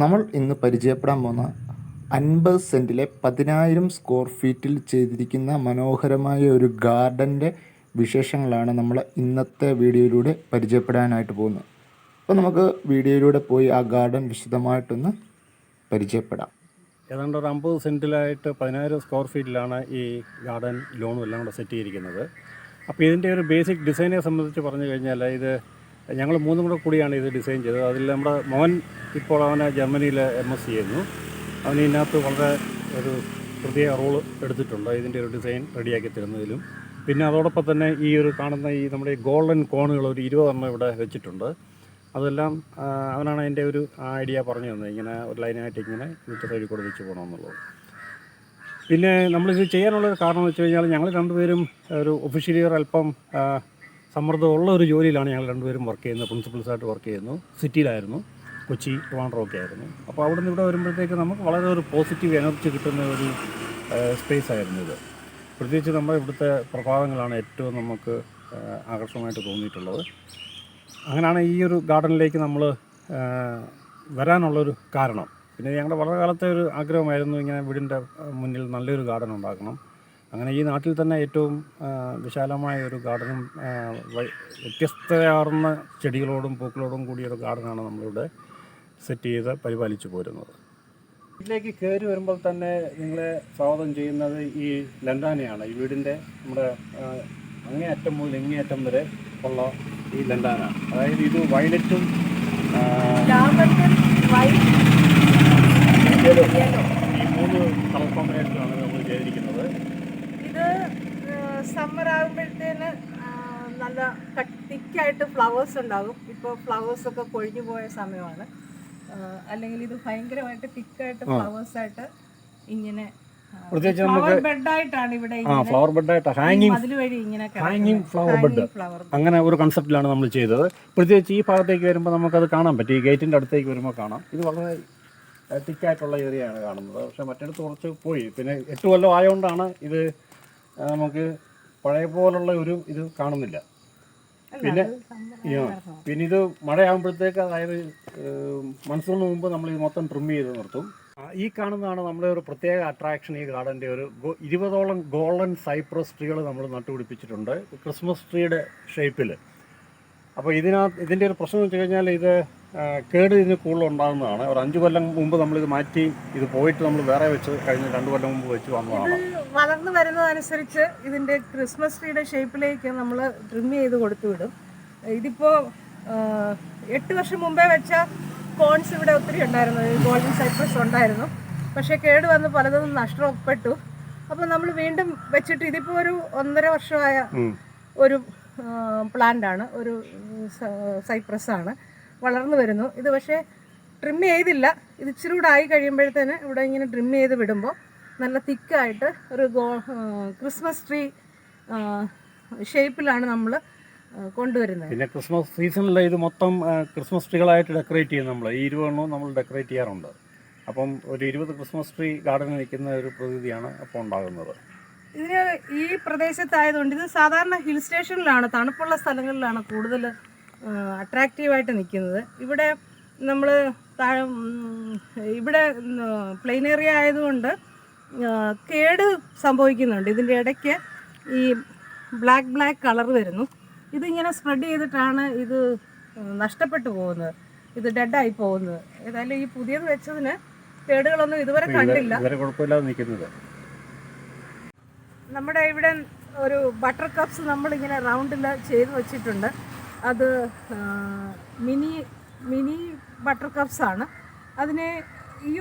നമ്മൾ ഇന്ന് പരിചയപ്പെടാൻ പോകുന്ന 50 സെൻറ്റിലെ 10,000 സ്ക്വയർ ഫീറ്റിൽ ചെയ്തിരിക്കുന്ന മനോഹരമായ ഒരു ഗാർഡൻ്റെ വിശേഷങ്ങളാണ് നമ്മൾ ഇന്നത്തെ വീഡിയോയിലൂടെ പരിചയപ്പെടാനായിട്ട് പോകുന്നത്. അപ്പോൾ നമുക്ക് വീഡിയോയിലൂടെ പോയി ആ ഗാർഡൻ വിശദമായിട്ടൊന്ന് പരിചയപ്പെടാം. ഏതാണ്ട് ഒരു 50 സെൻറ്റിലായിട്ട് 10,000 സ്ക്വയർ ഫീറ്റിലാണ് ഈ ഗാർഡൻ ലോണും എല്ലാം കൂടെ സെറ്റ് ചെയ്തിരിക്കുന്നത്. അപ്പോൾ ഇതിൻ്റെ ഒരു ബേസിക് ഡിസൈനെ സംബന്ധിച്ച് പറഞ്ഞു കഴിഞ്ഞാൽ ഇത് ഞങ്ങൾ മൂന്നും കൂടെ കൂടിയാണ് ഇത് ഡിസൈൻ ചെയ്തത്. അതിൽ നമ്മുടെ മോൻ ഇപ്പോൾ അവന് ജർമ്മനിയിൽ MSc ചെയ്യുന്നു. അവന് ഇതിനകത്ത് വളരെ ഒരു പ്രത്യേക റോൾ എടുത്തിട്ടുണ്ട് ഇതിൻ്റെ ഒരു ഡിസൈൻ റെഡിയാക്കി തരുന്നതിലും. പിന്നെ അതോടൊപ്പം തന്നെ ഈ ഒരു കാണുന്ന ഈ നമ്മുടെ ഈ ഗോൾഡൻ കോണുകൾ ഒരു 20 എണ്ണം ഇവിടെ വെച്ചിട്ടുണ്ട്. അതെല്ലാം അവനാണ് അതിൻ്റെ ഒരു ഐഡിയ പറഞ്ഞു തന്നത്, ഇങ്ങനെ ഒരു ലൈനായിട്ട് ഇങ്ങനെ വീട്ടിൽ സൈഡിൽ കൂടെ വെച്ച് പോകണമെന്നുള്ളത്. പിന്നെ നമ്മളിത് ചെയ്യാനുള്ളൊരു കാരണം എന്ന് വെച്ച് കഴിഞ്ഞാൽ ഞങ്ങൾ രണ്ടുപേരും ഒരു ഒഫീഷ്യലി അല്പം സമ്മർദ്ദമുള്ള ഒരു ജോലിയിലാണ് ഞങ്ങൾ രണ്ടുപേരും വർക്ക് ചെയ്യുന്നത്. പ്രിൻസിപ്പൽസായിട്ട് വർക്ക് ചെയ്യുന്നു. സിറ്റിയിലായിരുന്നു, കൊച്ചി ട്രിവാൻഡ്രമൊക്കെ ആയിരുന്നു. അപ്പോൾ അവിടെ നിന്ന് ഇവിടെ വരുമ്പോഴത്തേക്ക് നമുക്ക് വളരെ ഒരു പോസിറ്റീവ് എനർജി കിട്ടുന്ന ഒരു സ്പേസ് ആയിരുന്നു ഇത്. പ്രത്യേകിച്ച് നമ്മുടെ ഇവിടുത്തെ പ്രഭാതങ്ങളാണ് ഏറ്റവും നമുക്ക് ആകർഷകമായിട്ട് തോന്നിയിട്ടുള്ളത്. അങ്ങനെയാണ് ഈ ഒരു ഗാർഡനിലേക്ക് നമ്മൾ വരാനുള്ളൊരു കാരണം. പിന്നെ ഞങ്ങളുടെ വളരെ കാലത്തെ ഒരു ആഗ്രഹമായിരുന്നു ഇങ്ങനെ വീടിൻ്റെ മുന്നിൽ നല്ലൊരു ഗാർഡൻ ഉണ്ടാക്കണം. അങ്ങനെ ഈ നാട്ടിൽ തന്നെ ഏറ്റവും വിശാലമായ ഒരു ഗാർഡനും വ്യത്യസ്തമാർന്ന ചെടികളോടും പൂക്കളോടും കൂടിയൊരു ഗാർഡനാണ് നമ്മളിവിടെ സെറ്റ് ചെയ്ത് പരിപാലിച്ചു പോരുന്നത്. വീട്ടിലേക്ക് കയറി വരുമ്പോൾ തന്നെ നിങ്ങളെ സ്വാഗതം ചെയ്യുന്നത് ഈ ലണ്ടാനയാണ്. ഈ വീടിൻ്റെ നമ്മുടെ അങ്ങേയറ്റം മുതൽ ഇങ്ങേയറ്റം വരെ ഉള്ള ഈ ലണ്ടാന, അതായത് ഇത് വയലറ്റും ഈ 3 കളർ കോമ്പിനേഷനാണ് നമ്മൾ ചെയ്തിരിക്കുന്നത്. ഇത് സമ്മർ ആകുമ്പോഴത്തേന് നല്ല തിക്കായിട്ട് ഫ്ലവേഴ്സ് ഉണ്ടാകും. ഇപ്പോൾ ഫ്ലവേഴ്സൊക്കെ കൊഴിഞ്ഞു പോയ സമയമാണ്. അല്ലെങ്കിൽ ഇത് ഭയങ്കരമായിട്ട് തിക്കായിട്ട് ഫ്ലവേഴ്സായിട്ട് ഇങ്ങനെ പ്രത്യേകിച്ച് നമുക്ക് ബെഡായിട്ടാണ് ഇവിടെ ഫ്ലവർ ബെഡായിട്ട് ഹാങ്ങിങ് ഫ്ലവർ ബെഡ് അങ്ങനെ ഒരു കൺസെപ്റ്റിലാണ് നമ്മൾ ചെയ്തത്. പ്രത്യേകിച്ച് ഈ ഭാഗത്തേക്ക് വരുമ്പോൾ നമുക്കത് കാണാൻ പറ്റും. ഈ ഗേറ്റിൻ്റെ അടുത്തേക്ക് വരുമ്പോൾ കാണാം. ഇത് വളരെ തിക്കായിട്ടുള്ള ഏരിയയാണ് കാണുന്നത്. പക്ഷേ മറ്റിടത്ത് കുറച്ച് പോയി. പിന്നെ 8 കൊല്ലം ആയതുകൊണ്ടാണ് ഇത് നമുക്ക് പഴയ പോലുള്ള ഒരു ഇത് കാണുന്നില്ല. പിന്നെ ഇത് മഴയാകുമ്പോഴത്തേക്ക്, അതായത് മൺസൂണിന് മുമ്പ് നമ്മൾ ഇത് മൊത്തം ട്രിം ചെയ്ത് നിർത്തും. ഈ കാണുന്നതാണ് നമ്മുടെ ഒരു പ്രത്യേക അട്രാക്ഷൻ. ഈ ഗാർഡൻ്റെ ഒരു 20ഓളം ഗോൾഡൻ സൈപ്രസ് ട്രീകൾ നമ്മൾ നട്ടുപിടിപ്പിച്ചിട്ടുണ്ട്, ക്രിസ്മസ് ട്രീയുടെ ഷേപ്പിൽ. അപ്പോൾ ഇതിൻ്റെ ഒരു പ്രശ്നം എന്ന് വെച്ച് കഴിഞ്ഞാൽ ഇത് കേട് ഇതിന് കൂടുതൽ ഉണ്ടാകുന്നതാണ്. ഒരു 5 കൊല്ലം മുമ്പ് നമ്മളിത് മാറ്റി ഇത് പോയിട്ട് നമ്മൾ വേറെ വെച്ച് കഴിഞ്ഞ് 2 കൊല്ലം മുമ്പ് വെച്ച് വന്നതാണ്. വളർന്നു വരുന്നതനുസരിച്ച് ഇതിൻ്റെ ക്രിസ്മസ് ട്രീയുടെ ഷേപ്പിലേക്ക് നമ്മൾ ട്രിം ചെയ്ത് കൊടുത്തു വിടും. ഇതിപ്പോൾ 8 വർഷം മുമ്പേ വെച്ച കോൺസ് ഇവിടെ ഒത്തിരി ഉണ്ടായിരുന്നു, ഗോൾഡൻ സൈപ്രസ് ഉണ്ടായിരുന്നു. പക്ഷേ കേട് വന്ന് പലതും നഷ്ടപ്പെട്ടു. അപ്പോൾ നമ്മൾ വീണ്ടും വെച്ചിട്ട് ഇതിപ്പോൾ ഒരു 1.5 വർഷമായ ഒരു പ്ലാന്റാണ്, ഒരു സൈപ്രസ് ആണ്, വളർന്നു വരുന്നു. ഇത് പക്ഷേ ട്രിം ചെയ്തില്ല. ഇത് ഇച്ചിരി കൂടെ ആയി കഴിയുമ്പോഴത്തേന് ഇവിടെ ഇങ്ങനെ ട്രിം ചെയ്ത് വിടുമ്പോൾ നല്ല തിക്കായിട്ട് ഒരു ക്രിസ്മസ് ട്രീ ഷേപ്പിലാണ് നമ്മൾ കൊണ്ടുവരുന്നത്. പിന്നെ ക്രിസ്മസ് സീസണിൽ ഇത് മൊത്തം ക്രിസ്മസ് ട്രീകളായിട്ട് ഡെക്കറേറ്റ് ചെയ്യും. നമ്മൾ ഈ 20 എണ്ണവും നമ്മൾ ഡെക്കറേറ്റ് ചെയ്യാറുണ്ട്. അപ്പം ഒരു 20 ക്രിസ്മസ് ട്രീ ഗാർഡനിൽ നിൽക്കുന്ന ഒരു പ്രകൃതിയാണ് അപ്പോൾ ഉണ്ടാകുന്നത്. ഇതിന് ഈ പ്രദേശത്തായതുകൊണ്ട് ഇത് സാധാരണ ഹിൽ സ്റ്റേഷനിലാണ്, തണുപ്പുള്ള സ്ഥലങ്ങളിലാണ് കൂടുതൽ അട്രാക്റ്റീവായിട്ട് നിൽക്കുന്നത്. ഇവിടെ നമ്മൾ ഇവിടെ പ്ലെയിൻ ഏരിയ ആയതുകൊണ്ട് കേട് സംഭവിക്കുന്നുണ്ട്. ഇതിൻ്റെ ഇടയ്ക്ക് ഈ ബ്ലാക്ക് കളർ വരുന്നു. ഇതിങ്ങനെ സ്പ്രെഡ് ചെയ്തിട്ടാണ് ഇത് നഷ്ടപ്പെട്ടു പോകുന്നത്, ഇത് ഡെഡായി പോകുന്നത്. ഏതായാലും ഈ പുതിയത് വെച്ചതിന് കേടുകളൊന്നും ഇതുവരെ കണ്ടില്ല. നമ്മുടെ ഇവിടെ ഒരു ബട്ടർ കപ്സ് നമ്മളിങ്ങനെ റൗണ്ടിൽ ചെയ്ത് വെച്ചിട്ടുണ്ട്. അത് മിനി ബട്ടർ കപ്സാണ്. അതിനെ ഈ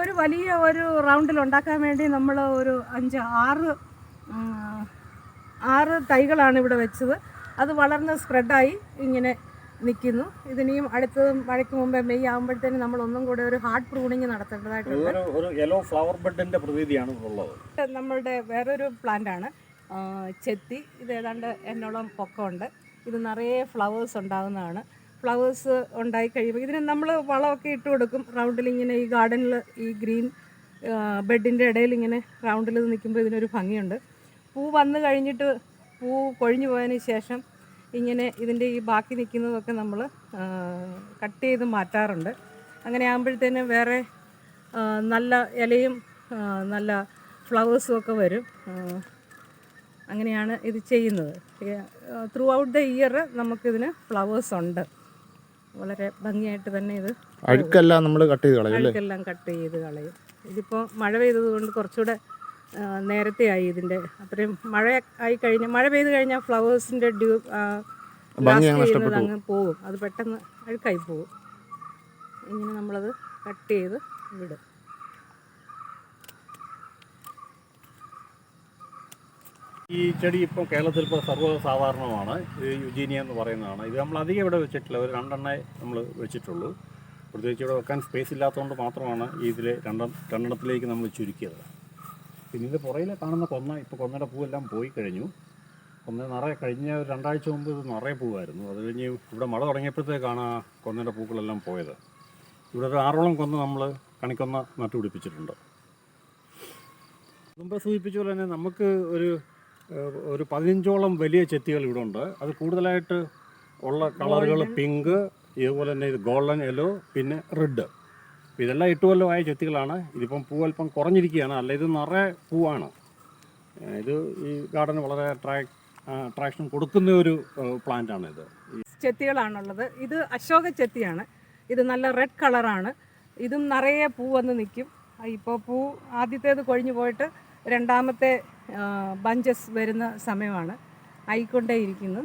ഒരു വലിയ ഒരു റൗണ്ടിൽ ഉണ്ടാക്കാൻ വേണ്ടി നമ്മൾ ഒരു 6 തൈകളാണ് ഇവിടെ വെച്ചത്. അത് വളർന്ന് സ്പ്രെഡായി ഇങ്ങനെ നിൽക്കുന്നു. ഇതിനെയും അടുത്തത് മഴയ്ക്ക് മുമ്പേ മെയ് ആകുമ്പോഴത്തേനും നമ്മൾ ഒന്നും കൂടെ ഒരു ഹാർഡ് പ്രൂണിങ് നടത്തേണ്ടതായിട്ടുണ്ട്. ഒരു യെല്ലോ ഫ്ലവർ ബെഡിൻ്റെ പ്രതീതിയാണ് ഉള്ളത്. നമ്മളുടെ വേറൊരു പ്ലാന്റാണ് ചെത്തി. ഇത് ഏതാണ്ട് എന്നോളം പൊക്കമുണ്ട്. ഇത് നിറയെ ഫ്ലവേഴ്സ് ഉണ്ടാകുന്നതാണ്. ഫ്ലവേഴ്സ് ഉണ്ടായി കഴിയുമ്പോൾ ഇതിന് നമ്മൾ വളമൊക്കെ ഇട്ട് കൊടുക്കും. റൗണ്ടിൽ ഇങ്ങനെ ഈ ഗാർഡനിൽ ഈ ഗ്രീൻ ബെഡിൻ്റെ ഇടയിൽ ഇങ്ങനെ റൗണ്ടിൽ നിൽക്കുമ്പോൾ ഇതിനൊരു ഭംഗിയുണ്ട്. പൂ വന്നു കഴിഞ്ഞിട്ട് പൂ കൊഴിഞ്ഞു പോയതിന് ശേഷം ഇങ്ങനെ ഇതിൻ്റെ ഈ ബാക്കി നിൽക്കുന്നതൊക്കെ നമ്മൾ കട്ട് ചെയ്ത് മാറ്റാറുണ്ട്. അങ്ങനെ ആകുമ്പോഴത്തേന് വേറെ നല്ല ഇലയും നല്ല ഫ്ലവേഴ്സും ഒക്കെ വരും. അങ്ങനെയാണ് ഇത് ചെയ്യുന്നത്. ത്രൂ ഔട്ട് ദ ഇയർ നമുക്കിതിന് ഫ്ലവേഴ്സ് ഉണ്ട്. വളരെ ഭംഗിയായിട്ട് തന്നെ ഇത് അഴുക്കെല്ലാം നമ്മൾ കട്ട് ചെയ്ത് കളയും. അഴുക്കെല്ലാം കട്ട് ചെയ്ത് കളയും. ഇതിപ്പോൾ മഴ പെയ്തതുകൊണ്ട് കുറച്ചുകൂടെ നേരത്തെ ആയി ഇതിൻ്റെ. അത്രയും മഴ ആയി കഴിഞ്ഞാൽ, മഴ പെയ്ത് കഴിഞ്ഞാൽ ഫ്ലവേഴ്സിൻ്റെ ചെയ്യുന്നത് അങ്ങ് പോകും. അത് പെട്ടെന്ന് അഴുക്കായി പോകും. ഇങ്ങനെ നമ്മളത് കട്ട് ചെയ്ത് വിടും. ഈ ചെടി ഇപ്പോൾ കേരളത്തിൽ ഇപ്പോൾ സർവ്വസാധാരണമാണ്. ഇത് യുജീനിയ എന്ന് പറയുന്നതാണ്. ഇത് നമ്മൾ അധികം ഇവിടെ വെച്ചിട്ടില്ല, ഒരു 2 എണ്ണേ നമ്മൾ വെച്ചിട്ടുള്ളൂ. പ്രത്യേകിച്ച് ഇവിടെ വെക്കാൻ സ്പേസ് ഇല്ലാത്തതുകൊണ്ട് മാത്രമാണ് ഇതിൽ രണ്ടെണ്ണത്തിലേക്ക് നമ്മൾ ചുരുക്കിയത്. പിന്നെ ഇത് പുറകിൽ കാണുന്ന കൊന്ന, ഇപ്പോൾ കൊന്നയുടെ പൂവെല്ലാം പോയി കഴിഞ്ഞു. കൊന്ന നിറയെ കഴിഞ്ഞ 2 ആഴ്ച മുമ്പ് ഇത് നിറയെ പൂവായിരുന്നു. അത് കഴിഞ്ഞ് ഇവിടെ മഴ തുടങ്ങിയപ്പോഴത്തേക്കാണ് ആ കൊന്നയുടെ പൂക്കളെല്ലാം പോയത്. ഇവിടെ ഒരു 6ഓളം കൊന്ന നമ്മൾ കണിക്കൊന്ന നട്ടുപിടിപ്പിച്ചിട്ടുണ്ട്. മുമ്പ് സൂചിപ്പിച്ച പോലെ തന്നെ നമുക്ക് ഒരു 15ഓളം വലിയ ചെത്തികൾ ഇവിടെ ഉണ്ട്. അത് കൂടുതലായിട്ട് ഉള്ള കളറുകൾ പിങ്ക്, ഇതുപോലെ തന്നെ ഇത് ഗോൾഡൻ യെല്ലോ, പിന്നെ റെഡ്. ഇതെല്ലാം 8 കൊല്ലമായ ചെത്തികളാണ്. ഇതിപ്പം പൂ അല്പം കുറഞ്ഞിരിക്കുകയാണ്. അല്ല, ഇത് നിറയെ പൂവാണ്. ഇത് ഈ ഗാർഡന് വളരെ അട്രാക്ഷൻ കൊടുക്കുന്ന ഒരു പ്ലാന്റാണ് ഇത്. ചെത്തികളാണുള്ളത്. ഇത് അശോക ചെത്തിയാണ്. ഇത് നല്ല റെഡ് കളറാണ്. ഇതും നിറയെ പൂ വന്ന് നിൽക്കും. ഇപ്പോൾ പൂ ആദ്യത്തേത് കൊഴിഞ്ഞു പോയിട്ട് രണ്ടാമത്തെ ബഞ്ചസ് വരുന്ന സമയമാണ്. ആയിക്കൊണ്ടേയിരിക്കുന്നു.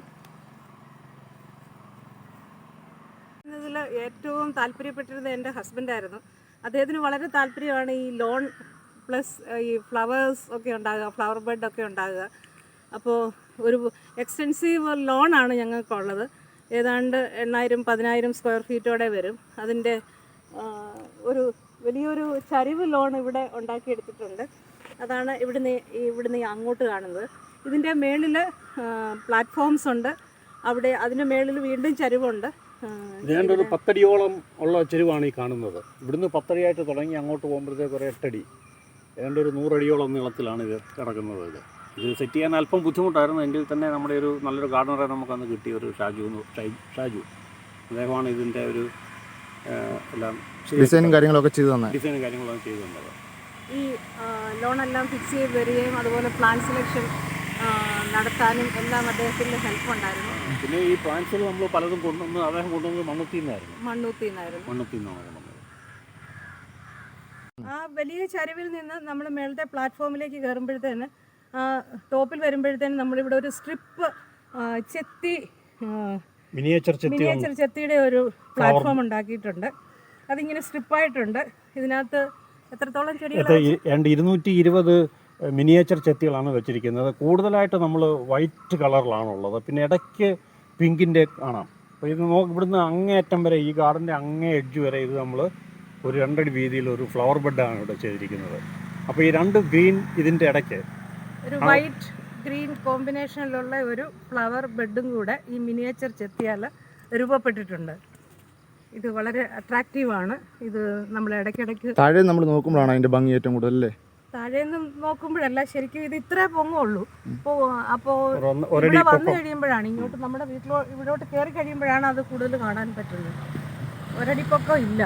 ഇതിൽ ഏറ്റവും താല്പര്യപ്പെട്ടിരുന്നത് എൻ്റെ ഹസ്ബൻഡായിരുന്നു. അദ്ദേഹത്തിന് വളരെ താല്പര്യമാണ് ഈ ലോൺ പ്ലസ് ഈ ഫ്ലവേഴ്സ് ഒക്കെ ഉണ്ടാകുക, ഫ്ലവർ ബെഡൊക്കെ ഉണ്ടാകുക. അപ്പോൾ ഒരു എക്സ്റ്റെൻസീവ് ലോണാണ് ഞങ്ങൾക്കുള്ളത്. ഏതാണ്ട് 8,000-10,000 സ്ക്വയർ ഫീറ്റോടെ വരും. അതിൻ്റെ ഒരു വലിയൊരു ചരിവ് ലോൺ ഇവിടെ ഉണ്ടാക്കിയെടുത്തിട്ടുണ്ട്. അതാണ് ഇവിടുന്ന് അങ്ങോട്ട് കാണുന്നത്. ഇതിൻ്റെ മേളിൽ പ്ലാറ്റ്ഫോംസ് ഉണ്ട്. അവിടെ അതിൻ്റെ മേളിൽ വീണ്ടും ചരിവുണ്ട്. ഏതാണ്ട് ഒരു 10 അടിയോളം ഉള്ള ചെരുവാണ് ഈ കാണുന്നത്. ഇവിടുന്ന് 10 അടിയായിട്ട് തുടങ്ങി അങ്ങോട്ട് പോകുമ്പോഴത്തേക്ക് ഒരു 8 അടി, ഏതാണ്ട് ഒരു 100 അടിയോളം നീളത്തിലാണ് ഇത് കിടക്കുന്നത്. ഇത് സെറ്റ് ചെയ്യാൻ അല്പം ബുദ്ധിമുട്ടായിരുന്നു. എങ്കിൽ തന്നെ നമ്മുടെ ഒരു നല്ലൊരു ഗാർഡനറെ നമുക്കന്ന് കിട്ടി, ഒരു ഷാജു. അദ്ദേഹമാണ് ഇതിൻ്റെ ഒരു എല്ലാം ഡിസൈനും കാര്യങ്ങളൊക്കെ ചെയ്തു തന്നത്. ഈ ലോണെല്ലാം ഫിക്സ് ചെയ്ത് വരികയും അതുപോലെ പ്ലാൻ സെലക്ഷൻ നടത്താനും എല്ലാം അദ്ദേഹത്തിൻ്റെ ഹെൽപ്പ് ഉണ്ടായിരുന്നു. പിന്നെ ഈ പ്ലാന്റ്സുകൾ നമ്മൾ പലതും കൊണ്ടുവന്ന് അദ്ദേഹം കൊണ്ടുവന്നത് മണ്ണുത്തിന്നാണ് കൊണ്ടുവന്നത്. ആ വലിയ ചരിവിൽ നിന്ന് നമ്മൾ മേളത്തെ പ്ലാറ്റ്ഫോമിലേക്ക് കയറുമ്പോഴത്തേന് ടോപ്പിൽ വരുമ്പോഴത്തേനും നമ്മളിവിടെ ഒരു സ്ട്രിപ്പ് മിനിയേച്ചർ ചെത്തിയുടെ ഒരു പ്ലാറ്റ്ഫോം ഉണ്ടാക്കിയിട്ടുണ്ട്. അതിങ്ങനെ സ്ട്രിപ്പായിട്ടുണ്ട്. ഇതിനകത്ത് എത്രത്തോളം ചെടികൾ? 220 മിനിയേച്ചർ ചെത്തികളാണ് വെച്ചിരിക്കുന്നത്. കൂടുതലായിട്ട് നമ്മൾ വൈറ്റ് കളറിലാണുള്ളത്. പിന്നെ ഇടയ്ക്ക് പിങ്കിൻ്റെ കാണാം. അപ്പോൾ ഇത് ഇവിടുന്ന് അങ്ങേയറ്റം വരെ, ഈ ഗാർഡൻ്റെ അങ്ങേ എഡ്ജ് വരെ ഇത് നമ്മൾ ഒരു 2 അടി വീതിയിൽ ഒരു ഫ്ലവർ ബെഡാണ് ഇവിടെ ചെയ്തിരിക്കുന്നത്. അപ്പോൾ ഈ 2 ഗ്രീൻ ഇതിൻ്റെ ഇടയ്ക്ക് ഒരു വൈറ്റ് ഗ്രീൻ കോമ്പിനേഷനിലുള്ള ഒരു ഫ്ലവർ ബെഡും കൂടെ ഈ മിനിയേച്ചർ ചെത്തിയാൽ രൂപപ്പെട്ടിട്ടുണ്ട്. ഇത് വളരെ അട്രാക്റ്റീവാണ്. ഇത് നമ്മൾ ഇടയ്ക്കിടയ്ക്ക് താഴെ നമ്മൾ നോക്കുമ്പോഴാണ് അതിൻ്റെ ഭംഗി ഏറ്റവും കൂടുതൽ അല്ലേ? താഴേന്ന് നോക്കുമ്പോഴല്ല, ശരിക്കും ഇത് ഇത്രേ പൊങ്ങുള്ളൂ. അപ്പോൾ ഇവിടെ വന്നു കഴിയുമ്പോഴാണ്, ഇങ്ങോട്ട് നമ്മുടെ ഇവിടോട്ട് കയറി കഴിയുമ്പോഴാണ് അത് കൂടുതൽ കാണാൻ പറ്റുന്നത്. ഒരടിപ്പൊക്കം ഇല്ല.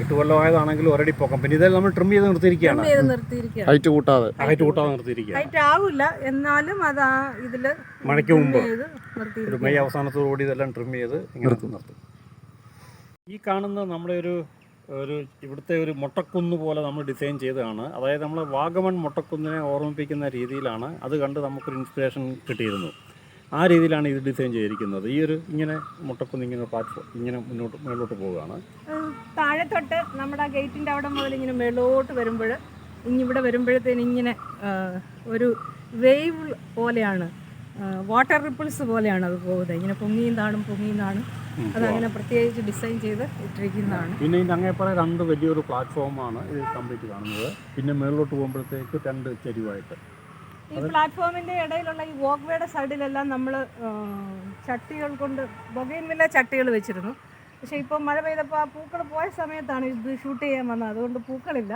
8 കൊല്ലമായതാണെങ്കിലും ഒരടിപ്പൊക്കം. പിന്നെ ഇതെല്ലാം നമ്മൾ ട്രിം ചെയ്ത് നിർത്തിയിരിക്കുകയാണ്. ഹൈറ്റ് കൂട്ടാതെ നിർത്തിയിരിക്കുക. ഹൈറ്റ് ആവില്ല, എന്നാലും അത് ഇതില് മഴയ്ക്ക് മുമ്പ് ഒരു മെയ് അവസാനത്തോടുകൂടി ഇതെല്ലാം ട്രിം ചെയ്ത് നിർത്തും. ഈ കാണുന്ന നമ്മുടെ ഒരു ഇവിടുത്തെ ഒരു മൊട്ടക്കുന്ന് പോലെ നമ്മൾ ഡിസൈൻ ചെയ്തതാണ്. അതായത് നമ്മൾ വാഗമൺ മൊട്ടക്കുന്നിനെ ഓർമ്മിപ്പിക്കുന്ന രീതിയിലാണ്. അത് കണ്ട് നമുക്കൊരു ഇൻസ്പിറേഷൻ കിട്ടിയിരുന്നു. ആ രീതിയിലാണ് ഇത് ഡിസൈൻ ചെയ്തിരിക്കുന്നത്. ഈ ഒരു ഇങ്ങനെ മുട്ടക്കുന്ന് ഇങ്ങനെ പ്ലാറ്റ്ഫോം ഇങ്ങനെ മേലോട്ട് പോവുകയാണ്. താഴെ തൊട്ട് നമ്മുടെ ഗേറ്റിൻ്റെ അവിടെ മുതൽ ഇങ്ങനെ മേലോട്ട് വരുമ്പോൾ ഇവിടെ വരുമ്പോഴത്തേന് ഇങ്ങനെ ഒരു വേവ് പോലെയാണ്, വാട്ടർ റിപ്പിൾസ് പോലെയാണ് അത് പോകുന്നത്. ഇങ്ങനെ പൊങ്ങിയും താണും അതങ്ങനെ പ്രത്യേകിച്ച് ഡിസൈൻ ചെയ്ത് ഇട്ടിരിക്കുന്നതാണ്. പിന്നെ ഇതിൻ്റെ അങ്ങേപ്പറ 2 വലിയൊരു പ്ലാറ്റ്ഫോമാണ് ഇത് കംപ്ലീറ്റ് കാണുന്നത്. പിന്നെ മേളിലോട്ട് പോകുമ്പോഴത്തേക്ക് 2 ചെരിവായിട്ട് ഈ പ്ലാറ്റ്ഫോമിൻ്റെ ഇടയിലുള്ള ഈ വോക്ക് വേയുടെ സൈഡിലെല്ലാം നമ്മൾ ചട്ടികൾ കൊണ്ട് ബൊഗെയിൻവില്ല ചട്ടികൾ വെച്ചിരുന്നു. പക്ഷേ ഇപ്പോൾ മഴ പെയ്തപ്പോൾ ആ പൂക്കൾ പോയ സമയത്താണ് ഇത് ഷൂട്ട് ചെയ്യാൻ വന്നത്. അതുകൊണ്ട് പൂക്കളില്ല.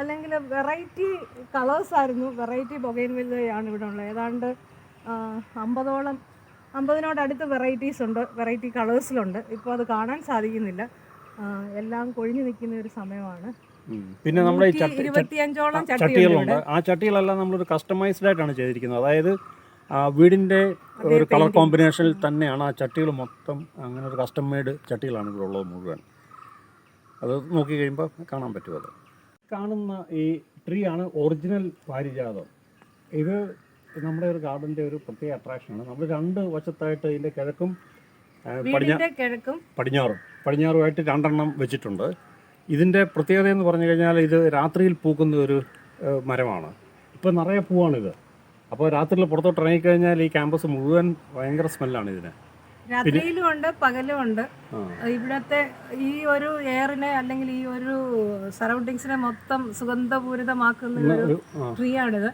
അല്ലെങ്കിൽ വെറൈറ്റി കളേഴ്സായിരുന്നു, വെറൈറ്റി ബൊഗെയിൻവില്ലയാണ് ഇവിടെ ഉള്ളത്. ഏതാണ്ട് അമ്പതിനോടടുത്ത് വെറൈറ്റീസ് ഉണ്ട്, വെറൈറ്റി കളേഴ്സിലുണ്ട്. ഇപ്പോൾ അത് കാണാൻ സാധിക്കുന്നില്ല, എല്ലാം കൊഴിഞ്ഞു നിൽക്കുന്ന ഒരു സമയമാണ്. പിന്നെ നമ്മുടെ ഈ 25ഓളം ചട്ടികളുണ്ട്. ആ ചട്ടികളെല്ലാം നമ്മളൊരു കസ്റ്റമൈസ്ഡ് ആയിട്ടാണ് ചെയ്തിരിക്കുന്നത്. അതായത് വീടിൻ്റെ ഒരു കളർ കോമ്പിനേഷനിൽ തന്നെയാണ് ആ ചട്ടികൾ മൊത്തം. അങ്ങനെ ഒരു കസ്റ്റം മെയ്ഡ് ചട്ടികളാണ് ഇവിടെ ഉള്ളത് മുഴുവൻ. അത് നോക്കി കഴിയുമ്പോൾ കാണാൻ പറ്റും. അത് കാണുന്ന ഈ ട്രീ ആണ് ഒറിജിനൽ പാരിജാതം. ഇത് നമ്മുടെ ഒരു ഗാർഡൻ്റെ ഒരു പ്രത്യേക അട്രാക്ഷനാണ്. നമ്മൾ രണ്ട് വശത്തായിട്ട് ഇതിൻ്റെ കിഴക്കും പടിഞ്ഞാറുമായിട്ട് രണ്ടെണ്ണം വെച്ചിട്ടുണ്ട്. ഇതിൻ്റെ പ്രത്യേകത എന്ന് പറഞ്ഞു കഴിഞ്ഞാൽ ഇത് രാത്രിയിൽ പൂക്കുന്ന ഒരു മരമാണ്. ഇപ്പോൾ നിറയെ പൂവാണിത്. അപ്പോൾ രാത്രിയിൽ പുറത്തോട്ട് ഇറങ്ങിക്കഴിഞ്ഞാൽ ഈ ക്യാമ്പസ് മുഴുവൻ ഭയങ്കര സ്മെല്ലാണ് ഇതിന്. രാത്രിയിലും ഉണ്ട്, പകലും ഉണ്ട്. ഇവിടത്തെ ഈ ഒരു എയറിനെ അല്ലെങ്കിൽ ഈ ഒരു സറൗണ്ടിങ്സിനെ മൊത്തം സുഗന്ധപൂരിതമാക്കുന്ന ഒരു ട്രീ ആണിത്.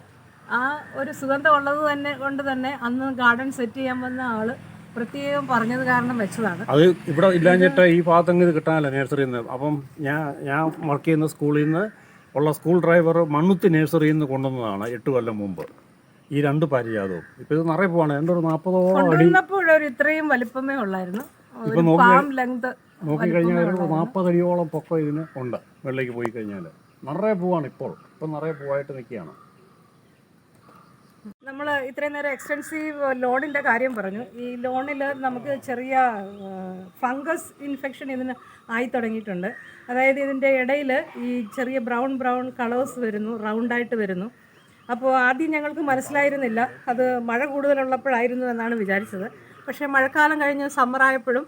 ആ ഒരു സുഗന്ധം ഉള്ളത് കൊണ്ട് തന്നെ അന്ന് ഗാർഡൻ സെറ്റ് ചെയ്യാൻ വന്ന ആള് പ്രത്യേകം പറഞ്ഞത് കാരണം വെച്ചതാണ്. അത് ഇവിടെ ഇല്ലാഞ്ഞിട്ട് ഈ ഭാഗത്തങ്ങ് ഇത് കിട്ടാനല്ല നഴ്സറിയിൽ നിന്ന്. അപ്പം ഞാൻ വർക്ക് ചെയ്യുന്ന സ്കൂളിൽ നിന്ന് ഉള്ള സ്കൂൾ ഡ്രൈവർ മണ്ണുത്തി നഴ്സറിയിൽ നിന്ന് കൊണ്ടുവന്നതാണ് 8 കൊല്ലം മുമ്പ് ഈ 2 പാരിജാതവും. ഇപ്പം ഇത് നിറയെ പോവാണ്. എൻ്റെ ഒരു 40ഓളം അടി ഇത്രയും വലിപ്പമേ ഉള്ളായിരുന്നു. ഇപ്പം നോക്കിക്കഴിഞ്ഞാൽ ഒരു 40 അടിയോളം പൊക്കം ഇതിന് ഉണ്ട്. വെള്ളയ്ക്ക് പോയി കഴിഞ്ഞാൽ നിറയെ പോവാണ്. ഇപ്പം നിറയെ പൂവായിട്ട് നിൽക്കുകയാണ്. നമ്മൾ ഇത്രയും നേരം എക്സ്റ്റെൻസീവ് ലോണിൻ്റെ കാര്യം പറഞ്ഞു. ഈ ലോണിൽ നമുക്ക് ചെറിയ ഫംഗസ് ഇൻഫെക്ഷൻ ഇതിന് ആയി തുടങ്ങിയിട്ടുണ്ട്. അതായത് ഇതിൻ്റെ ഇടയിൽ ഈ ചെറിയ ബ്രൗൺ കളേഴ്സ് വരുന്നു, റൗണ്ടായിട്ട് വരുന്നു. അപ്പോൾ ആദ്യം ഞങ്ങൾക്ക് മനസ്സിലായിരുന്നില്ല, അത് മഴ കൂടുതലുള്ളപ്പോഴായിരുന്നു എന്നാണ് വിചാരിച്ചത്. പക്ഷേ മഴക്കാലം കഴിഞ്ഞ് സമ്മറായപ്പോഴും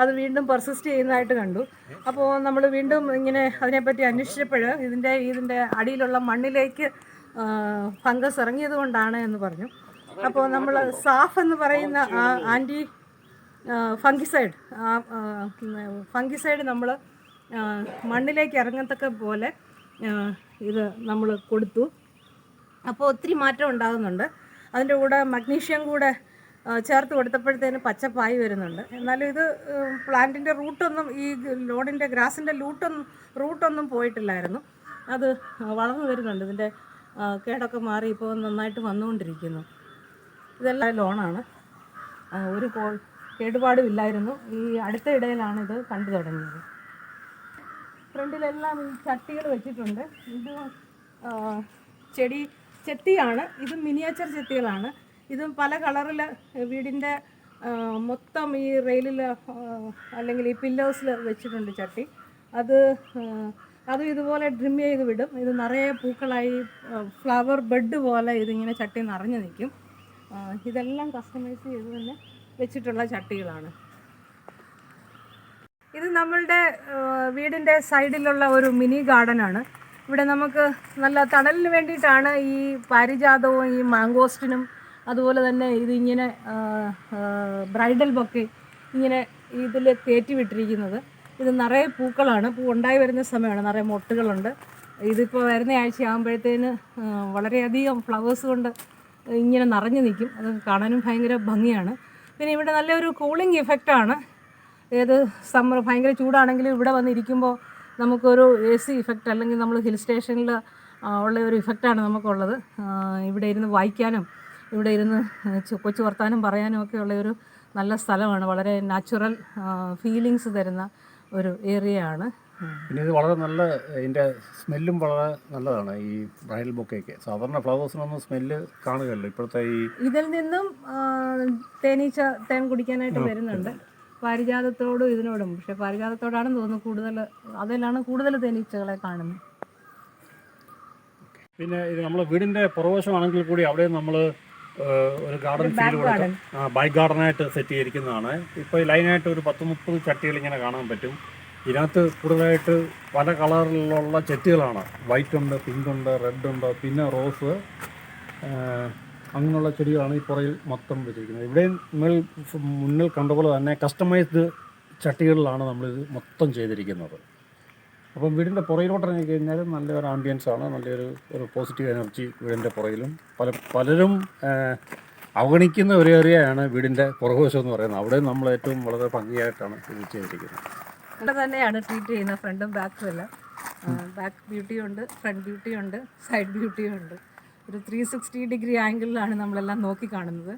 അത് വീണ്ടും പെർസിസ്റ്റ് ചെയ്യുന്നതായിട്ട് കണ്ടു. അപ്പോൾ നമ്മൾ വീണ്ടും ഇങ്ങനെ അതിനെപ്പറ്റി അന്വേഷിച്ചപ്പോൾ ഇതിൻ്റെ അടിയിലുള്ള മണ്ണിലേക്ക് ഫംഗസ് ഇറങ്ങിയത് കൊണ്ടാണ് എന്ന് പറഞ്ഞു. അപ്പോൾ നമ്മൾ സാഫ് എന്ന് പറയുന്ന ആൻറ്റി ഫംഗിസൈഡ് നമ്മൾ മണ്ണിലേക്ക് ഇറങ്ങത്തക്ക പോലെ ഇത് നമ്മൾ കൊടുത്തു. അപ്പോൾ ഒത്തിരി മാറ്റം ഉണ്ടാകുന്നുണ്ട്. അതിൻ്റെ കൂടെ മഗ്നീഷ്യം കൂടെ ചേർത്ത് കൊടുത്തപ്പോഴത്തേന് പച്ചപ്പായി വരുന്നുണ്ട്. എന്നാലും ഇത് പ്ലാന്റിൻ്റെ റൂട്ടൊന്നും, ഈ ലോണിൻ്റെ ഗ്രാസിൻ്റെ റൂട്ടൊന്നും പോയിട്ടില്ലായിരുന്നു. അത് വളർന്നു വരുന്നുണ്ട്. ഇതിൻ്റെ കേടൊക്കെ മാറി ഇപ്പോൾ നന്നായിട്ട് വന്നുകൊണ്ടിരിക്കുന്നു. ഇതെല്ലാം ലോണാണ്. ഒരു കേടുപാടും ഇല്ലായിരുന്നു. ഈ അടുത്ത ഇടയിലാണ് ഇത് കണ്ടു തുടങ്ങിയത്. ഫ്രണ്ടിലെല്ലാം ഈ ചട്ടികൾ വെച്ചിട്ടുണ്ട്. ഇത് ചെത്തിയാണ്. ഇത് മിനിയേച്ചർ ചെത്തികളാണ്. ഇതും പല കളറിൽ വീടിൻ്റെ മൊത്തം ഈ റെയിലിൽ അല്ലെങ്കിൽ ഈ പില്ലേഴ്സിൽ വെച്ചിട്ടുണ്ട് ചട്ടി. അതും ഇതുപോലെ ഡ്രിം ചെയ്ത് വിടും. ഇത് നിറയെ പൂക്കളായി ഫ്ലവർ ബെഡ് പോലെ ഇതിങ്ങനെ ചട്ടി നിറഞ്ഞു നിൽക്കും. ഇതെല്ലാം കസ്റ്റമൈസ് ചെയ്ത് തന്നെ വെച്ചിട്ടുള്ള ചട്ടികളാണ്. ഇത് നമ്മളുടെ വീടിൻ്റെ സൈഡിലുള്ള ഒരു മിനി ഗാർഡനാണ്. ഇവിടെ നമുക്ക് നല്ല തണലിന് വേണ്ടിയിട്ടാണ് ഈ പാരിജാതവും ഈ മാങ്കോസ്റ്റിനും അതുപോലെ തന്നെ ഇതിങ്ങനെ ബ്രൈഡൽ ബൊക്കെ ഇങ്ങനെ ഇതിൽ കയറ്റി വിട്ടിരിക്കുന്നത്. ഇത് നിറയെ പൂക്കളാണ്. പൂ ഉണ്ടായി വരുന്ന സമയമാണ്. നിറയെ മൊട്ടുകളുണ്ട്. ഇതിപ്പോൾ വരുന്ന ആഴ്ച ആകുമ്പോഴത്തേന് വളരെയധികം ഫ്ലവേഴ്സ് കൊണ്ട് ഇങ്ങനെ നിറഞ്ഞു നിൽക്കും. അത് കാണാനും ഭയങ്കര ഭംഗിയാണ്. പിന്നെ ഇവിടെ നല്ലൊരു കൂളിംഗ് ഇഫക്റ്റാണ്. ഏത് സമ്മർ ഭയങ്കര ചൂടാണെങ്കിലും ഇവിടെ വന്നിരിക്കുമ്പോൾ നമുക്കൊരു AC ഇഫക്റ്റ്, അല്ലെങ്കിൽ നമ്മൾ ഹിൽ സ്റ്റേഷനിൽ ഉള്ള ഒരു ഇഫക്റ്റാണ് നമുക്കുള്ളത്. ഇവിടെ ഇരുന്ന് വായിക്കാനും ഇവിടെ ഇരുന്ന് കൊച്ചു വർത്താനം പറയാനും ഒക്കെ ഉള്ളൊരു നല്ല സ്ഥലമാണ്. വളരെ നാച്ചുറൽ ഫീലിങ്സ് തരുന്ന ഒരു ഏരിയ ആണ്. പിന്നെ ഇത് വളരെ നല്ല, ഇതിൻ്റെ സ്മെല്ലും വളരെ നല്ലതാണ്. ഈ ബ്രൈഡൽ ബൊക്കെയൊക്കെ സാധാരണ ഫ്ലവേഴ്സിനൊന്നും സ്മെല്ല് കാണുകയല്ലോ ഇപ്പോഴത്തെ. ഇതിൽ നിന്നും തേൻ കുടിക്കാനായിട്ട് വരുന്നുണ്ട്. പാരിജാതത്തോടും ഇതിനോടും. പക്ഷേ പാരിജാതത്തോടാണെന്ന് തോന്നുന്നു കൂടുതൽ, അതിലാണ് കൂടുതൽ തേനീച്ചകളെ കാണുന്നത്. പിന്നെ ഇത് നമ്മൾ വീടിൻ്റെ പുറവശമാണെങ്കിൽ കൂടി അവിടെ നമ്മൾ ഒരു ഗാർഡൻ ഫീൽ കൊടുക്കും. ബൈക്ക് ഗാർഡനായിട്ട് സെറ്റ് ചെയ്തിരിക്കുന്നതാണ്. ഇപ്പോൾ ലൈനായിട്ട് ഒരു 10-30 ചട്ടികൾ ഇങ്ങനെ കാണാൻ പറ്റും. ഇതിനകത്ത് കൂടുതലായിട്ട് പല കളറിലുള്ള ചെടികളാണ്. വൈറ്റ് ഉണ്ട്, പിങ്ക് ഉണ്ട്, റെഡ് ഉണ്ട്, പിന്നെ റോസ്, അങ്ങനെയുള്ള ചെടികളാണ് ഈ പുറയിൽ മൊത്തം വെച്ചിരിക്കുന്നത്. ഇവിടെയും മുന്നിൽ കണ്ടപോലെ തന്നെ കസ്റ്റമൈസ്ഡ് ചട്ടികളിലാണ് നമ്മളിത് മൊത്തം ചെയ്തിരിക്കുന്നത്. അപ്പം വീടിൻ്റെ പുറയിലോട്ട് ഇറങ്ങി കഴിഞ്ഞാൽ നല്ലൊരു ആംബിയൻസ് ആണ്. നല്ലൊരു പോസിറ്റീവ് എനർജി വീടിൻ്റെ പുറയിലും. പലരും അവഗണിക്കുന്ന ഒരു ഏരിയയാണ് വീടിൻ്റെ പുറകുവശം എന്ന് പറയുന്നത്. അവിടെ നമ്മൾ ഏറ്റവും വളരെ ഭംഗിയായിട്ടാണ് ഇത് ചെയ്തിരിക്കുന്നത്. ഇവിടെ തന്നെയാണ് ട്രീറ്റ് ചെയ്യുന്നത്. ഫ്രണ്ടും ബാക്കും എല്ലാം. ബാക്ക് ബ്യൂട്ടി ഉണ്ട്, ഫ്രണ്ട് ബ്യൂട്ടി ഉണ്ട്, സൈഡ് ബ്യൂട്ടിയും ഉണ്ട്. ഒരു 360 ആംഗിളിലാണ് നമ്മളെല്ലാം നോക്കി കാണുന്നത്.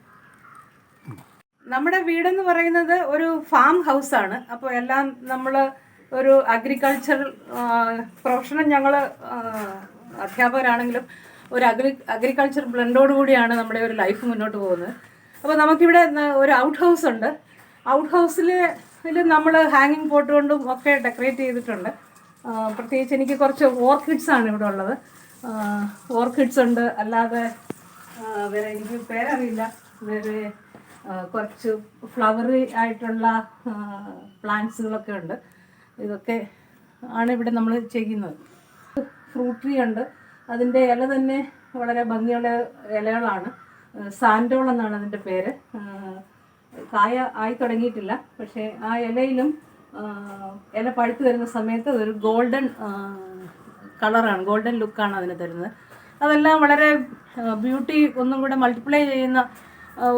നമ്മുടെ വീടെന്ന് പറയുന്നത് ഒരു ഫാം ഹൗസാണ്. അപ്പോൾ എല്ലാം നമ്മൾ ഒരു അഗ്രികൾച്ചർ പ്രൊഫഷണൽ, ഞങ്ങൾ അധ്യാപകരാണെങ്കിലും ഒരു അഗ്രികൾച്ചർ ബ്ലെൻഡോട് കൂടിയാണ് നമ്മുടെ ഒരു ലൈഫ് മുന്നോട്ട് പോകുന്നത്. അപ്പോൾ നമുക്കിവിടെ ഒരു ഔട്ട് ഹൗസ് ഉണ്ട്. ഔട്ട് ഹൗസിൽ നമ്മൾ ഹാങ്ങിങ് പോട്ട് കൊണ്ടും ഒക്കെ ഡെക്കറേറ്റ് ചെയ്തിട്ടുണ്ട്. പ്രത്യേകിച്ച് എനിക്ക് കുറച്ച് ഓർക്കിഡ്സ് ആണ് ഇവിടെ ഉള്ളത്. ഓർക്കിഡ്സ് ഉണ്ട്, അല്ലാതെ വേറെ എനിക്ക് പേരറിയില്ല, വേറെ കുറച്ച് ഫ്ലവറി ആയിട്ടുള്ള പ്ലാന്റ്സുകളൊക്കെ ഉണ്ട്. ഇതൊക്കെ ആണ് ഇവിടെ നമ്മൾ ചെയ്യുന്നത്. ഫ്രൂട്ട് ട്രീ ഉണ്ട്, അതിൻ്റെ ഇല തന്നെ വളരെ ഭംഗിയുള്ള ഇലകളാണ്. സാൻഡോൾ എന്നാണ് അതിൻ്റെ പേര്. കായ ആയി തുടങ്ങിയിട്ടില്ല, പക്ഷേ ആ ഇലയിലും ഇല പഴുത്ത് വരുന്ന സമയത്ത് അതൊരു ഗോൾഡൻ കളറാണ്, ഗോൾഡൻ ലുക്കാണ് അതിന് തരുന്നത്. അതെല്ലാം വളരെ ബ്യൂട്ടി ഒന്നും കൂടെ മൾട്ടിപ്ലൈ ചെയ്യുന്ന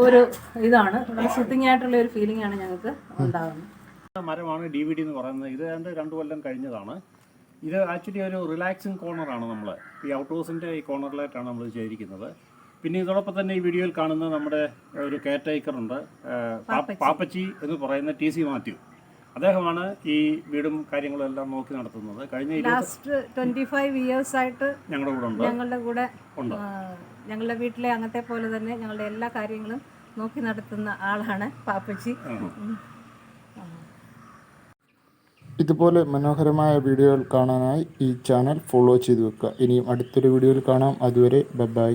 ഒരു ഇതാണ്. വളരെ സൂത്തിങ് ആയിട്ടുള്ള ഒരു ഫീലിംഗ് ആണ് ഞങ്ങൾക്ക് ഉണ്ടാകുന്നത്. മരമാണ് DVD എന്ന് പറയുന്നത്. ഇത് 2 കൊല്ലം കഴിഞ്ഞതാണ്. ഇത് ആക്ച്വലി ഒരു റിലാക്സിങ് കോർണറാണ്. നമ്മൾ ഈ ഔട്ട് ഹൗസിൻ്റെ ഈ കോർണറിലായിട്ടാണ് നമ്മൾ ചെയ്തിരിക്കുന്നത്. പിന്നെ ഇതോടൊപ്പം തന്നെ ഈ വീഡിയോയിൽ കാണുന്ന നമ്മുടെ ഒരു കെയർ ടേക്കറുണ്ട്, പാപ്പച്ചി എന്ന് പറയുന്ന TC മാത്യു. അദ്ദേഹമാണ് ഈ വീടും കാര്യങ്ങളും എല്ലാം നോക്കി നടത്തുന്നത്. കഴിഞ്ഞ ലാസ്റ്റ് 25 years ആയിട്ട് ഞങ്ങളുടെ കൂടെ ഞങ്ങളുടെ വീട്ടിലെ അംഗത്തെ പോലെ തന്നെ ഞങ്ങളുടെ എല്ലാ കാര്യങ്ങളും നോക്കി നടത്തുന്ന ആളാണ് പാപ്പച്ചി. ഇതുപോലെ മനോഹരമായ വീഡിയോകൾ കാണാനായി ഈ ചാനൽ ഫോളോ ചെയ്ത് വെക്കുക. ഇനിയും അടുത്തൊരു വീഡിയോയിൽ കാണാം. അതുവരെ ബൈ.